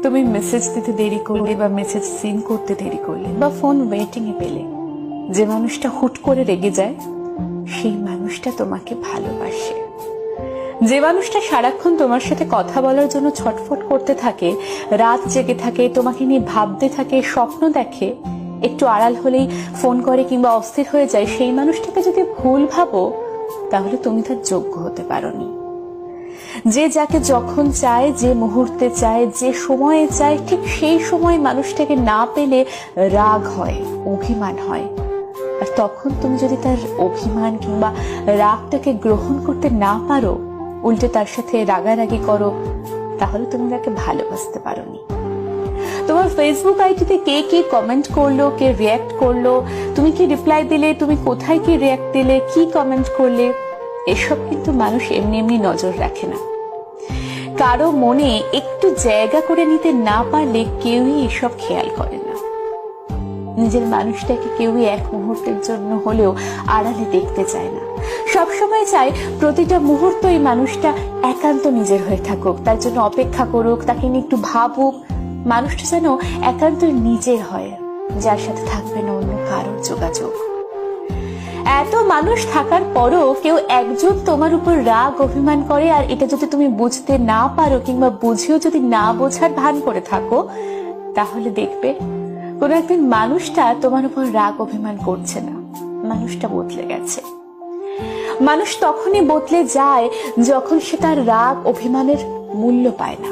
তুমি মেসেজ দিতে দেরি করলে বা মেসেজ সিন করতে দেরি করলে বা ফোন ওয়েটিং এ পেলে, যে মানুষটা হুট করে রেগে যায় সেই মানুষটা তোমাকে ভালোবাসে। যে মানুষটা সারাক্ষণ তোমার সাথে কথা বলার জন্য ছটফট করতে থাকে, রাত জেগে থাকে, তোমাকে নিয়ে ভাবতে থাকে, স্বপ্ন দেখে, একটু আড়াল হলেই ফোন করে কিংবা অস্থির হয়ে যায়, সেই মানুষটাকে যদি ভুল ভাবো তাহলে তুমি তার যোগ্য হতে পারোনি। যে যাকে যখন চায়, যে মুহূর্তে চায়, যে সময়ে চায়, ঠিক সেই সময় মানুষটাকে না পেলে রাগ হয়, অভিমান হয়। আর তখন তুমি যদি তার অভিমান কিংবা রাগটাকে গ্রহণ করতে না পারো, উল্টে তার সাথে রাগারাগি করো, তাহলে তুমি তাকে ভালোবাসতে পারোনি। তোমার ফেসবুক আইডিতে কে কি কমেন্ট করলো, কে রিয়াক্ট করলো, তুমি কি রিপ্লাই দিলে, তুমি কোথায় কি রিয়াক্ট দিলে, কি কমেন্ট করলে, এসব কিন্তু মানুষ এমনি এমনি নজর রাখে না। কারো মনে একটু জায়গা করে নিতে না পারলে কেউই এসব খেয়াল করে না। নিজের মানুষটাকে কেউই এক মুহূর্তের জন্য হলেও আড়ালে দেখতে চায় না। সবসময় চায় প্রতিটা মুহূর্ত এই মানুষটা একান্ত নিজের হয়ে থাকুক, তার জন্য অপেক্ষা করুক, তাকে নিয়ে একটু ভাবুক। মানুষটা যেন একান্ত নিজের হয়, যার সাথে থাকবে না অন্য কারোর যোগাযোগ। এত মানুষ থাকার পরও কেউ একজন তোমার উপর রাগ অভিমান করে, আর এটা যদি তুমি বুঝতে না পারো কিংবা বুঝেও যদি না বোঝার ভান করে থাকো, তাহলে দেখবে কোন একদিন মানুষটা তোমার উপর রাগ অভিমান করছে না, মানুষটা বদলে গেছে। মানুষ তখনই বদলে যায় যখন সে তার রাগ অভিমানের মূল্য পায় না।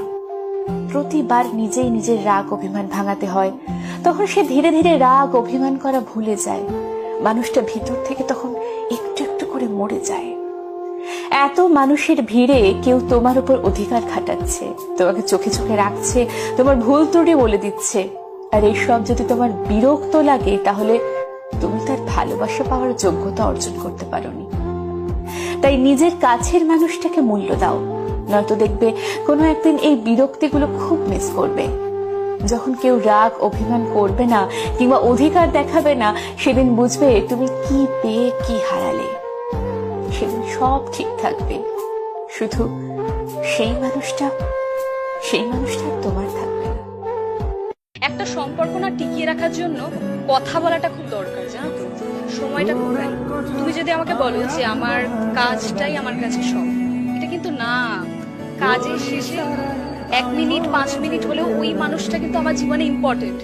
প্রতিবার নিজেই নিজের রাগ অভিমান ভাঙাতে হয়, তখন সে ধীরে ধীরে রাগ অভিমান করা ভুলে যায়। মানুষটা ভিতর থেকে তখন একটু একটু করে মরে যায়। এত মানুষের ভিড়ে কেউ তোমার উপর অধিকার খাটাচ্ছে, তোমাকে চোখে চোখে রাখছে, তোমার ভুল ত্রুটি বলে দিচ্ছে, আর এইসব যদি তোমার বিরক্ত লাগে, তাহলে তুমি তার ভালোবাসা পাওয়ার যোগ্যতা অর্জন করতে পারোনি। তাই নিজের কাছের মানুষটাকে মূল্য দাও, নয়তো দেখবে কোনো একদিন এই বিরক্তিগুলো খুব মিস করবে। যখন কেউ রাগ অভিমান করবে না কিংবা অধিকার দেখাবে না, সেদিন বুঝবে তুমি কি পেয়ে কি হারালে। সেদিন সব ঠিক থাকবে, শুধু সেই মানুষটা তোমার থাকবে না। একটা সম্পর্ক না টিকিয়ে রাখার জন্য কথা বলাটা খুব দরকার, জানো তো? সময়টা কোথায়? তুমি যদি আমাকে বলো যে আমার কাজটাই আমার কাছে সব, এটা কিন্তু না। কাজের শেষে 1 মিনিট 5 মিনিট হলেও ওই মানুষটা কিন্তু আমার জীবনে ইম্পর্টেন্ট।